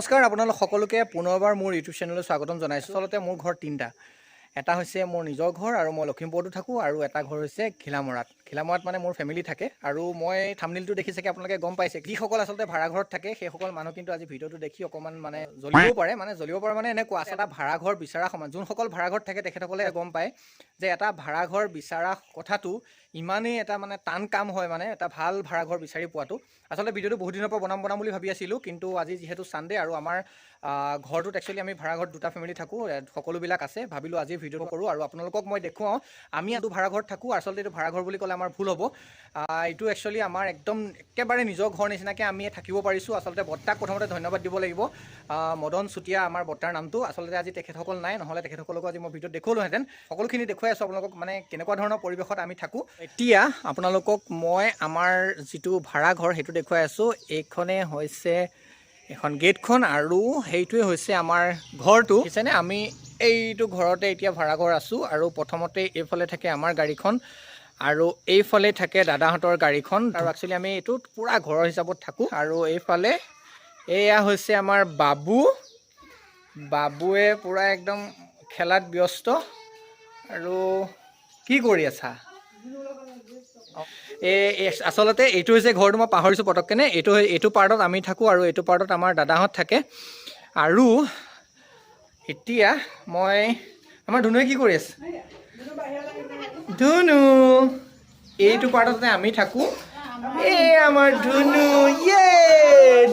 নমস্কাৰ আপোনালোক সকলোকে পুনৰবাৰ মোৰ ইউটিউব চেনেললৈ স্বাগতম জনাইছোঁ। আচলতে মোৰ ঘৰ তিনিটা। এটা হৈছে মোৰ নিজৰ ঘৰ আৰু মই লখিমপুৰতো থাকোঁ, আৰু এটা ঘৰ হৈছে ঘিলামৰাত মানে মোৰ ফেমিলি থাকে। আৰু মই থাম্বনেইলটো দেখি চাগে আপোনালোকে গম পাইছে যিসকল আচলতে ভাড়াঘৰত থাকে সেইসকল মানুহ কিন্তু আজি ভিডিঅ'টো দেখি অকণমান জ্বলিব পাৰে মানে এনেকুৱা আচলতে ভাড়াঘৰ বিচৰা সমান যোনসকল ভাড়াঘৰত থাকে তেখেতসকলে গম পায় যে এটা ভাড়াঘৰ বিচৰা কথাটো ইমানেই এটা টান কাম হয়, এটা ভাল ভাড়াঘৰ বিচাৰি পোৱাটো। আচলতে ভিডিঅ'টো বহুত দিনৰ পৰা বনাম বুলি ভাবি আছিলোঁ, কিন্তু আজি যিহেতু ছানডে আৰু আমাৰ ঘৰটোত একচুৱেলি আমি ভাড়াঘৰত দুটা ফেমিলি থাকোঁ, সকলোবিলাক আছে। ভাবিলোঁ আজি ভিডিঅ'টো কৰোঁ আৰু আপোনালোকক মই দেখুৱাওঁ আমি এইটো ভাড়াঘৰত থাকোঁ। আচলতে এইটো ভাড়াঘৰ বুলি ক'লে আমাৰ ভুল হ'ব। এইটো একচুৱেলি আমাৰ একদম একেবাৰে নিজৰ ঘৰ নিচিনাকৈ আমি থাকিব পাৰিছোঁ। আচলতে বৰ্তাক প্ৰথমতে ধন্যবাদ দিব লাগিব, মদন চুতীয়া আমাৰ বৰ্তাৰ নামটো। আচলতে আজি তেখেতসকল নাই, নহ'লে তেখেতসকলকো আজি মই ভিডিঅ'ত দেখুৱালোহেঁতেন। সকলোখিনি দেখুৱাই আছোঁ আপোনালোকক কেনেকুৱা ধৰণৰ পৰিৱেশত আমি থাকোঁ। এতিয়া আপোনালোকক মই আমাৰ যিটো ভাড়াঘৰ সেইটো দেখুৱাই আছোঁ। এইখনে হৈছে এখন গেটখন আৰু সেইটোৱে হৈছে আমাৰ ঘৰটো। বুজিছেনে? আমি এইটো ঘৰতে এতিয়া ভাড়াঘৰ আছোঁ, আৰু প্ৰথমতে এইফালে থাকে আমাৰ গাড়ীখন আৰু এইফালে থাকে দাদাহঁতৰ গাড়ীখন। আৰু একচুৱেলি আমি এইটোত পূৰা ঘৰৰ হিচাপত থাকোঁ। আৰু এইফালে এয়া হৈছে আমাৰ বাবুৱে পূৰা একদম খেলাত ব্যস্ত। আৰু কি কৰি আছা? আচলতে এইটো হৈছে ঘৰটো, মই পাহৰিছোঁ পটককেনে। এইটো পাৰ্টত আমি থাকোঁ আৰু এইটো পাৰ্টত আমাৰ দাদাহঁত থাকে। আৰু এতিয়া আমাৰ ধুনুৱে কি কৰি আছে? ধুনু এইটো পাৰ্টতে আমি থাকোঁ। এই আমাৰ ধুনু,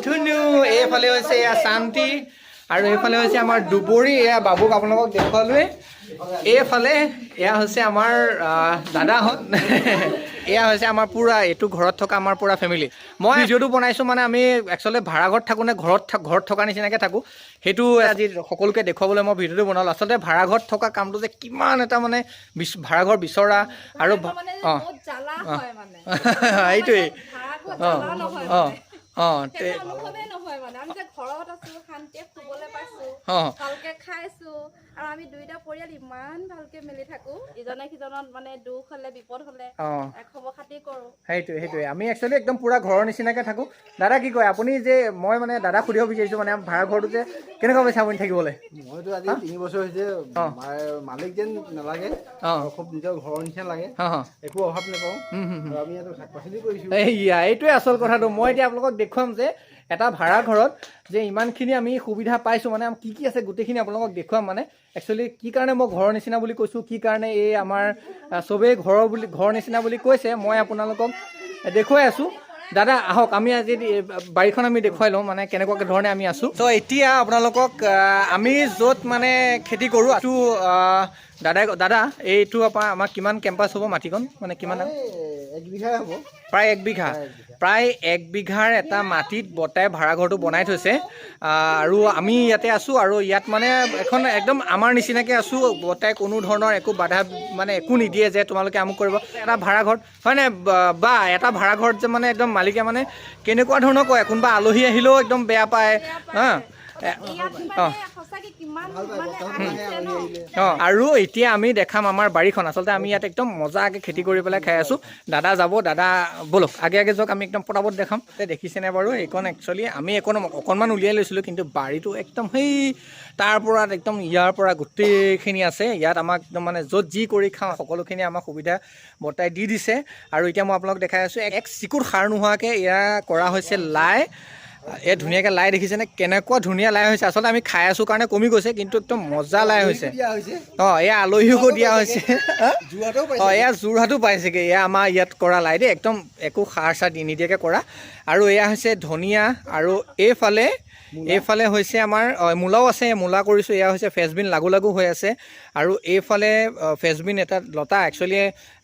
ধুনু। এইফালে হৈছে এয়া শান্তি, আৰু এইফালে হৈছে আমাৰ দুবৰি। এয়া বাবুক আপোনালোকক দেখুৱালোৱে। এইফালে এয়া হৈছে আমাৰ দাদাহঁত। এয়া হৈছে আমাৰ পূৰা এইটো ঘৰত থকা আমাৰ পূৰা ফেমিলি। মই ভিডিঅ'টো বনাইছোঁ আমি একচুৱেলি ভাড়াঘৰত থাকোঁ নে ঘৰত থকা নিচিনাকৈ থাকোঁ, সেইটো আজি সকলোকে দেখুৱাবলৈ মই ভিডিঅ'টো বনালোঁ। আচলতে ভাড়াঘৰত থকা কামটো যে কিমান এটা ভাড়াঘৰ বিচৰা আৰু এইটোৱেই আমি দুইটা পৰিয়াল ইমান ভালকে মিলি থাকো, ইজনে সিজনত দুখ হলে বিপদ হলে খবৰ খাতি কৰো। সেইটোৱে আমি একচুৱেলি একদম পুৰা ঘৰৰ নিচিনাকে থাকো। দাদা কি কয় আপুনি? যে মই দাদাক সুধিব বিচাৰিছোঁ ভাড়াঘৰটো যে কেনেকুৱা পাইছে আপুনি থাকিবলৈ? মইতো আজি 3 বছৰ হৈছে, মালিক যেন নালাগে, খুব নিজৰ ঘৰৰ নিচিনা লাগে, একো অভাৱ নাপাওঁ। আমি ইয়াত শাক পাচলি কৰিছোঁ। এইটোৱে আচল কথাটো। মই এতিয়া আপোনালোকক দেখুৱাম যে এটা ভাড়াঘৰত যে ইমানখিনি আমি সুবিধা পাইছোঁ, কি কি আছে গোটেইখিনি আপোনালোকক দেখুৱাম। একচুৱেলি কি কাৰণে মই ঘৰৰ নিচিনা বুলি কৈছোঁ, কি কাৰণে এই আমাৰ চবেই ঘৰ নিচিনা বুলি কৈছে, মই আপোনালোকক দেখুৱাই আছোঁ। দাদা আহক, আমি আজি বাৰীখন আমি দেখুৱাই লওঁ কেনেকুৱা ধৰণে আমি আছোঁ। ত' এতিয়া আপোনালোকক আমি য'ত খেতি কৰোঁ এইটো দাদা এইটো আমাৰ কিমান কেম্পাছ হ'ব মাটিকণ? কিমান? 1 বিঘাই হ'ব। প্ৰায় 1 বিঘাৰ এটা মাটিত বৰ্তাই ভাড়াঘৰটো বনাই থৈছে। আৰু আমি ইয়াতে আছোঁ, আৰু ইয়াত এখন একদম আমাৰ নিচিনাকৈ আছোঁ। বৰ্তাই কোনো ধৰণৰ একো বাধা একো নিদিয়ে যে তোমালোকে আমুক কৰিব। এটা ভাড়াঘৰত হয়নে বা এটা ভাড়াঘৰত যে একদম মালিকে কেনেকুৱা ধৰণৰ কয়, কোনোবা আলহী আহিলেও একদম বেয়া পায়। আৰু এতিয়া আমি দেখাম আমাৰ বাৰীখন। আচলতে আমি ইয়াত একদম মজাকৈ খেতি কৰি পেলাই খাই আছোঁ। দাদা যাব, দাদা ব'লক আগে যাওক, আমি একদম পটাপট দেখাম। দেখিছেনে বাৰু? এইখন একচুৱেলি আমি অকণমান উলিয়াই লৈছিলোঁ, কিন্তু বাৰীটো একদম সেই তাৰ পৰা একদম ইয়াৰ পৰা গোটেইখিনি আছে। ইয়াত আমাক একদম য'ত যি কৰি খাওঁ সকলোখিনি আমাক সুবিধা বৰ্তাই দি দিছে। আৰু এতিয়া মই আপোনালোকক দেখাই আছোঁ এক চিকুট সাৰ নোহোৱাকৈ এয়া কৰা হৈছে লাই। এই ধুনীয়াকৈ লাই দেখিছেনে? কেনেকুৱা ধুনীয়া লাই হৈছে। আচলতে আমি খাই আছোঁ কাৰণে কমি গৈছে, কিন্তু একদম মজা লাই হৈছে। এয়া আলহীকো দিয়া হৈছে। এয়া যোৰহাটো পাইছেগৈ। এয়া আমাৰ ইয়াত কৰা লাই দেই, একদম একো সাৰ চাৰ নিদিয়াকৈ কৰা। আৰু এয়া হৈছে ধনিয়া, আৰু এইফালে হৈছে আমাৰ মূলাও আছে, মূলা কৰিছোঁ। এয়া হৈছে ফ্ৰেঞ্চবিন লাগু হৈ আছে। আৰু এইফালে ফ্ৰেঞ্চবিন এটা লতা, একচুৱেলি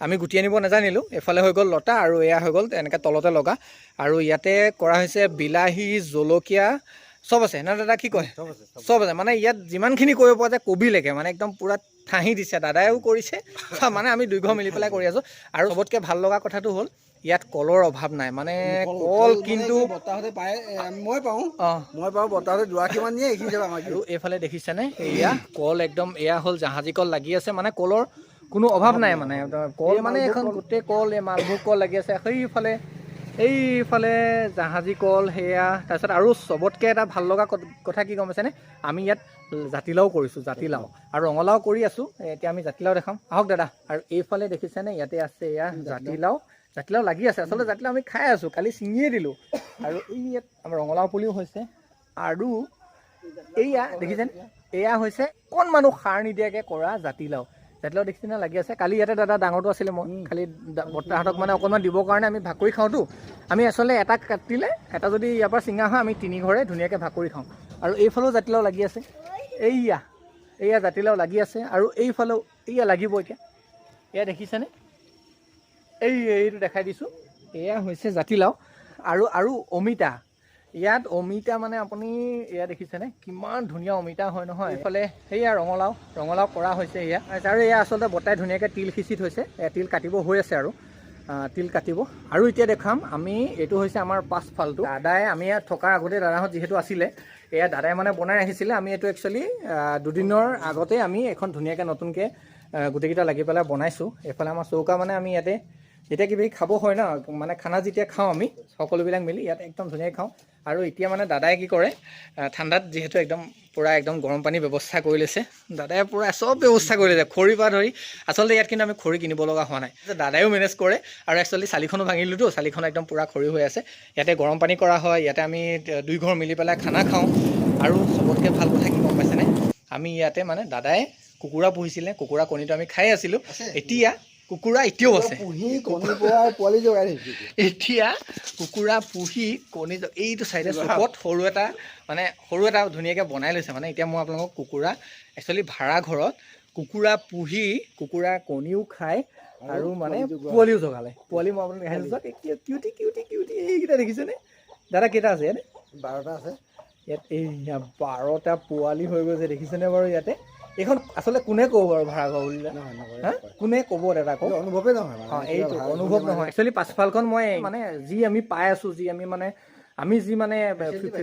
আমি গুটি আনিব নাজানিলোঁ। এইফালে হৈ গ'ল লতা, আৰু এয়া হৈ গ'ল এনেকৈ তলতে লগা। আৰু ইয়াতে কৰা হৈছে বিলাহী, জলকীয়া চব আছে না দাদা? কি কয়? চব আছে। ইয়াত যিমানখিনি কৰিব পৰা যায় কবিলৈকে একদম পূৰা ঠাহি দিছে। দাদাইও কৰিছে, আমি দুই ঘৰ মিলি পেলাই কৰি আছোঁ। আৰু চবতকৈ ভাল লগা কথাটো হ'ল ইয়াত কলৰ অভাৱ নাই। কল কিন্তু বৰ্তাহঁতে পায়, মই পাওঁ বৰ্তাহঁতে দুআশীমান নিয়ে, এইখিনি যাব আমাক। আৰু এইফালে দেখিছেনে? এয়া কল একদম, এয়া হ'ল জাহাজী কল লাগি আছে। কলৰ কোনো অভাৱ নাই। কল এখন গোটেই কল, এই মালভোগ কল লাগি আছে। সেইফালে এইফালে জাহাজী কল সেয়া, তাৰপিছত আৰু চবতকৈ এটা ভাল লগা কথা কি গম পাইছেনে, আমি ইয়াত জাতিলাও কৰিছোঁ, জাতিলাও আৰু ৰঙালাও কৰি আছোঁ। এতিয়া আমি জাতিলাও দেখাম, আহক দাদা। আৰু এইফালে দেখিছেনে ইয়াতে আছে এয়া জাতিলাও, জাতিলাও লাগি আছে। আচলতে জাতিলাও আমি খাই আছোঁ, কালি ছিঙিয়ে দিলোঁ। আৰু এই ইয়াত আমাৰ ৰঙালাও পুলিও হৈছে। আৰু এইয়া দেখিছেনে, এয়া হৈছে অকণমানো সাৰ নিদিয়াকৈ কৰা জাতিলাও। জাতিলাও দেখিছেনে লাগি আছে। কালি ইয়াতে দাদা ডাঙৰটো আছিলে, মই খালি বৰ্তাহঁতক মানে অকণমান দিবৰ কাৰণে আমি ভাগ কৰি খাওঁতো। আমি আচলতে এটা কাটিলে, এটা যদি ইয়াৰ পৰা ছিঙা হয় আমি 3 ঘৰে ধুনীয়াকৈ ভাগ কৰি খাওঁ। আৰু এইফালেও জাতিলাও লাগি আছে, এইয়া জাতিলাও লাগি আছে। আৰু এইফালেও এইয়া লাগিব এতিয়া, এয়া দেখিছেনে, এইটো দেখাই দিছোঁ, এয়া হৈছে জাতিলাও। আৰু অমিতা, ইয়াত অমিতা মানে আপুনি এয়া দেখিছেনে কিমান ধুনীয়া অমিতা হয় নহয়। এইফালে সেয়া ৰঙালাও কৰা হৈছে এয়া। আৰু এয়া আচলতে বৰ্তাই ধুনীয়াকৈ তিল সিঁচি থৈছে, তিল কাটিব হৈ আছে আৰু তিল কাটিব। আৰু এতিয়া দেখাম আমি, এইটো হৈছে আমাৰ পাছফালটো। দাদাই আমি ইয়াত থকাৰ আগতে দাদাহঁত যিহেতু আছিলে, এয়া দাদাই মানে বনাই ৰাখিছিলে। আমি এইটো একচুৱেলি 2 দিনৰ আগতে আমি এখন ধুনীয়াকৈ নতুনকৈ গোটেইকেইটা লাগি পেলাই বনাইছোঁ। এইফালে আমাৰ চৌকা, মানে আমি ইয়াতে যেতিয়া কিবা খাব হয় ন, মানে খানা যেতিয়া খাওঁ আমি সকলোবিলাক মিলি ইয়াত একদম ধুনীয়াকৈ খাওঁ। আৰু এতিয়া মানে দাদাই কি কৰে, ঠাণ্ডাত যিহেতু একদম পূৰা একদম গৰম পানী ব্যৱস্থা কৰি লৈছে, দাদাই পূৰা চব ব্যৱস্থা কৰি লৈছে, খৰিৰ পৰা ধৰি। আচলতে ইয়াত কিন্তু আমি খৰি কিনিব লগা হোৱা নাই, দাদাইও মেনেজ কৰে। আৰু একচুৱেলি চালিখনো ভাঙিলোঁতো, চালিখন একদম পূৰা খৰি হৈ আছে। ইয়াতে গৰম পানী কৰা হয়, ইয়াতে আমি 2 ঘৰ মিলি পেলাই খানা খাওঁ। আৰু চবতকৈ ভাল কথা কি গম পাইছেনে, আমি ইয়াতে মানে দাদাই কুকুৰা পুহিছিলে, কুকুৰা কণীটো আমি খাই আছিলোঁ। এতিয়া কুকুৰা এতিয়াও আছে, এতিয়া কুকুৰা পুহি কণী, এইটো চাইডে চুকত সৰু এটা ধুনীয়াকৈ বনাই লৈছে। মানে এতিয়া মই আপোনালোকক কুকুৰা একচুৱেলি ভাড়া ঘৰত কুকুৰা পুহি কুকুৰা কণীও খায় আৰু মানে পোৱালিও জগালে। পোৱালি মই আপোনালোক দেখাই দিছোঁ, কিউটি এইকেইটা দেখিছেনে দাদা, কেইটা আছে ইয়াতে? 12টা আছে ইয়াত। এইয়া 12টা পোৱালি হৈ গৈছে, দেখিছেনে বাৰু ইয়াতে? এইখন আচলতে কোনে ক'ব বাৰু ভাড়াঘৰ বুলিলে, কোনে ক'ব দাদা কওক? অনুভৱেই নহয়, এইটো অনুভৱ নহয়। একচুৱেলি পাছফালখন মই মানে যি আমি পাই আছোঁ, যি আমি মানে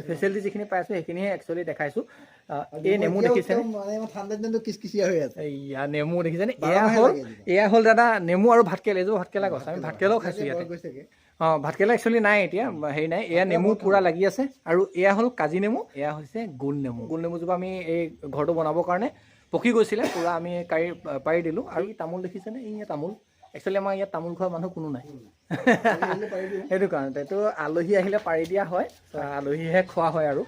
ফেচিলিটি যিখিনি পাই আছোঁ সেইখিনিহে একচুৱেলি দেখাইছোঁ। এই নেমু দেখিছেনে, এয়া নেমু দেখিছেনে, এয়া হ'ল দাদা নেমু আৰু ভাতকেৰেলা। এইযোৰ ভাতকেৰেলা গছ, আমি ভাতকেৰেলাও খাইছোঁ ইয়াতে। ভাতকেৰেলা একচুৱেলি নাই এতিয়া, হেৰি নাই। এয়া নেমু পূৰা লাগি আছে। আৰু এয়া হ'ল কাজি নেমু, এয়া হৈছে গোল নেমুজোপা আমি এই ঘৰটো বনাবৰ কাৰণে পকি গৈছিলে, পূৰা আমি পাৰি দিলোঁ। আৰু তামোল দেখিছেনে, এই তামোল। একচুৱেলি আমাৰ ইয়াত তামোল খোৱা মানুহ কোনো নাই, সেইটো কাৰণতে। তো আলহী আহিলে পাৰি দিয়া হয়, আলহীহে খোৱা হয় আৰু।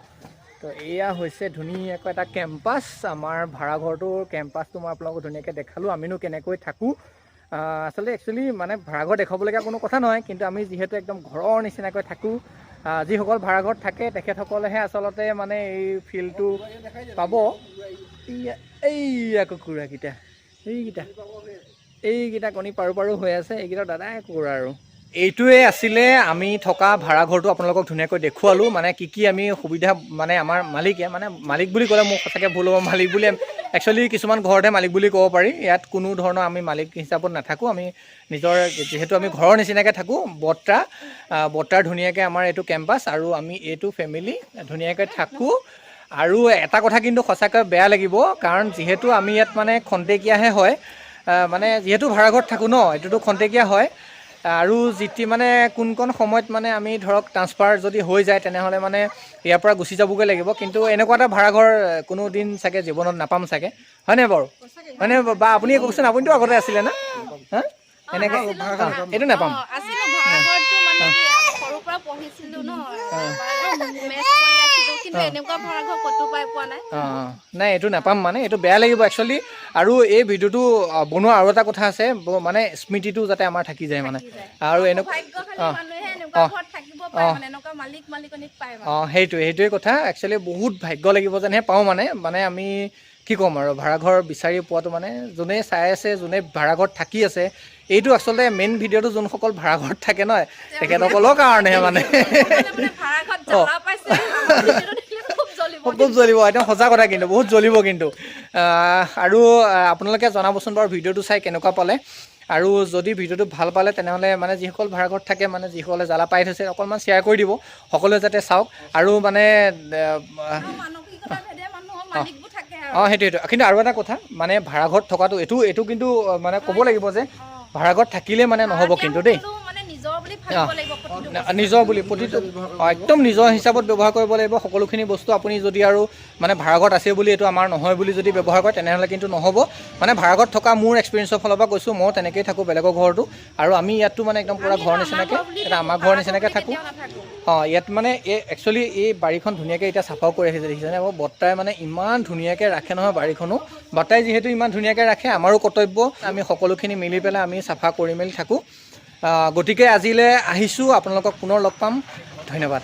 তো এয়া হৈছে ধুনীয়াকৈ এটা কেম্পাছ, আমাৰ ভাড়াঘৰটোৰ কেম্পাছটো মই আপোনালোকক ধুনীয়াকৈ দেখালোঁ। আমিনো কেনেকৈ থাকোঁ, আচলতে একচুৱেলি মানে ভাড়াঘৰ দেখাবলগীয়া কোনো কথা নহয়, কিন্তু আমি যিহেতু একদম ঘৰৰ নিচিনাকৈ থাকোঁ, যিসকল ভাড়াঘৰত থাকে তেখেতসকলেহে আচলতে মানে এই ফিলটো পাব। এইয়া কুকুৰাকেইটা, এইকেইটা কণী পাৰো হৈ আছে, এইকেইটা দাদাই কুকুৰা। আৰু এইটোৱে আছিলে আমি থকা ভাড়াঘৰটো, আপোনালোকক ধুনীয়াকৈ দেখুৱালোঁ। মানে কি আমি সুবিধা, মানে আমাৰ মালিকে, মানে মালিক বুলি ক'লে মোক সঁচাকৈ ভুল হ'ব, মালিক বুলি একচুৱেলি কিছুমান ঘৰতহে মালিক বুলি ক'ব পাৰি। ইয়াত কোনো ধৰণৰ আমি মালিক হিচাপত নাথাকোঁ, আমি নিজৰ যিহেতু আমি ঘৰৰ নিচিনাকৈ থাকোঁ। বৰ্তাৰ ধুনীয়াকৈ আমাৰ এইটো কেম্পাছ, আৰু আমি এইটো ফেমিলি ধুনীয়াকৈ থাকোঁ। আৰু এটা কথা কিন্তু সঁচাকৈ বেয়া লাগিব, কাৰণ যিহেতু আমি ইয়াত মানে খন্তেকীয়াহে হয়, মানে যিহেতু ভাড়াঘৰত থাকোঁ ন, এইটোতো খন্তেকীয়া হয়। আৰু মানে কোন সময়ত মানে আমি ধৰক ট্ৰান্সফাৰ যদি হৈ যায়, তেনেহ'লে মানে ইয়াৰ পৰা গুচি যাবগৈ লাগিব। কিন্তু এনেকুৱা এটা ভাড়াঘৰ কোনো দিন চাগে জীৱনত নাপাম চাগে, হয়নে বাৰু? হয়নে বা আপুনিয়ে কওকচোন, আপুনিতো আগতে আছিলে না, এনেকৈ এইটো নাপাম। নাই, এইটো নাপাম, মানে এইটো বেয়া লাগিব একচুৱেলি। আৰু এই ভিডিঅ'টো বনোৱা আৰু এটা কথা আছে, মানে স্মৃতিটো যাতে আমাৰ থাকি যায় মানে। আৰু সেইটোৱে কথা। একচুৱেলি বহুত ভাগ্য লাগিব যেনহে পাওঁ, মানে আমি কি ক'ম আৰু, ভাড়াঘৰ বিচাৰি পোৱাটো মানে যোনে চাই আছে, যোনে ভাড়াঘৰত থাকি আছে, এইটো আচলতে মেইন ভিডিঅ'টো যোনসকল ভাড়াঘৰত থাকে নহয়, তেখেতসকলৰ কাৰণেহে মানে। খুব জ্বলিব, একদম সঁচা কথা, কিন্তু বহুত জ্বলিব কিন্তু। আৰু আপোনালোকে জনাবচোন বাৰু ভিডিঅ'টো চাই কেনেকুৱা পালে। আৰু যদি ভিডিঅ'টো ভাল পালে তেনেহ'লে মানে যিসকল ভাড়াঘৰত থাকে, মানে যিসকলে জ্বালা পাই থৈছে, অকণমান শ্বেয়াৰ কৰি দিব, সকলোৱে যাতে চাওক। আৰু মানে সেইটোৱে। কিন্তু আৰু এটা কথা, মানে ভাড়াঘৰত থকাটো এইটো কিন্তু মানে ক'ব লাগিব যে ভাড়াঘৰত থাকিলে মানে নহ'ব কিন্তু দেই। ভাবিব লাগিব প্ৰতিটো বস্তু। নিজৰ বুলি প্ৰতিটো একদম নিজৰ হিচাপত ব্যৱহাৰ কৰিব লাগিব সকলোখিনি বস্তু। আপুনি যদি আৰু মানে ভাড়াঘৰত আছে বুলি এইটো আমাৰ নহয় বুলি যদি ব্যৱহাৰ কৰে তেনেহ'লে কিন্তু নহ'ব। মানে ভাড়াঘৰত থকা মোৰ এক্সপিৰিয়েঞ্চৰ ফালৰ পৰা কৈছোঁ, মই তেনেকৈয়ে থাকোঁ বেলেগৰ ঘৰতো, আৰু আমি ইয়াততো মানে একদম পূৰা ঘৰ নিচিনাকৈ, এটা আমাৰ ঘৰ নিচিনাকৈ থাকোঁ। ইয়াত মানে এই একচুৱেলি এই বাৰীখন ধুনীয়াকৈ এতিয়া চাফাও কৰি আহিছে দেখিছেনে। আৰু বৰ্তাই মানে ইমান ধুনীয়াকৈ ৰাখে নহয় বাৰীখনো। বৰ্তাই যিহেতু ইমান ধুনীয়াকৈ ৰাখে, আমাৰো কৰ্তব্য আমি সকলোখিনি মিলি পেলাই আমি চাফা কৰি মেলি থাকোঁ। গতিকে আজিলৈ আহিছোঁ, আপোনালোকক পুনৰ লগ পাম, ধন্যবাদ।